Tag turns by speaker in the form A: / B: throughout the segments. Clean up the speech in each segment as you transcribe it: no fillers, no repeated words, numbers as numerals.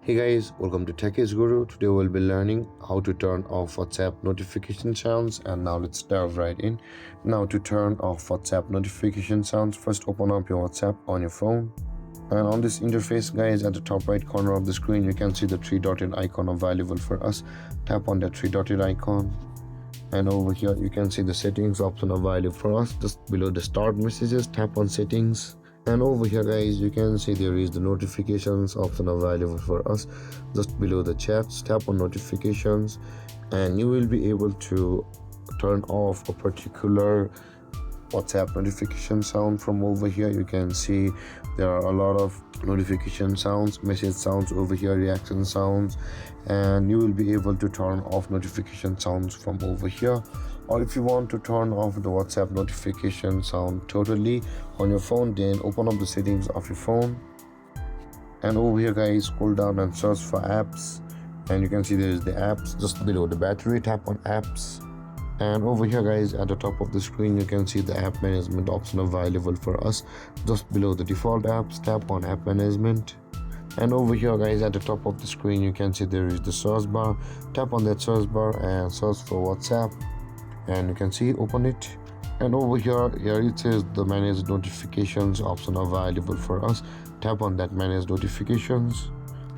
A: Hey guys, welcome to Tech is Guru. Today we'll be learning how to turn off WhatsApp notification sounds, and now let's dive right in. Now to turn off WhatsApp notification sounds, first open up your WhatsApp on your phone. And on this interface guys, at the top right corner of the screen you can see the three dotted icon available for us. Tap on that three dotted icon, and over here you can see the settings option available for us. Just below the start messages, tap on settings. And over here guys, you can see there is the notifications option available for us. Just below the chats, tap on notifications, and you will be able to turn off a particular WhatsApp notification sound. From over here you can see there are a lot of notification sounds, message sounds over here, reaction sounds, and you will be able to turn off notification sounds from over here. Or if you want to turn off the WhatsApp notification sound totally on your phone, then open up the settings of your phone, and over here guys, scroll down and search for apps, and you can see there is the apps. Just below the battery, tap on apps, and over here guys, at the top of the screen you can see the app management option available for us. Just below the default apps, tap on app management, and over here guys, at the top of the screen you can see there is the search bar. Tap on that search bar and search for WhatsApp, and you can see open it. And over here it says the manage notifications option available for us. Tap on that manage notifications,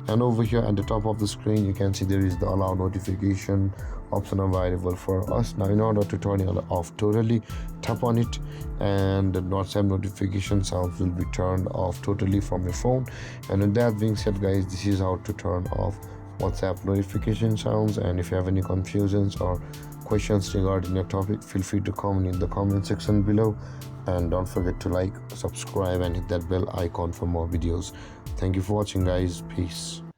A: and over here at the top of the screen you can see there is the allow notification option available for us. Now in order to turn it off totally, tap on it, and the WhatsApp notification sounds will be turned off totally from your phone. And with that being said guys, this is how to turn off WhatsApp notification sounds. And if you have any confusions or questions regarding the topic, feel free to comment in the comment section below, and don't forget to like, subscribe, and hit that bell icon for more videos. Thank you for watching guys. Peace.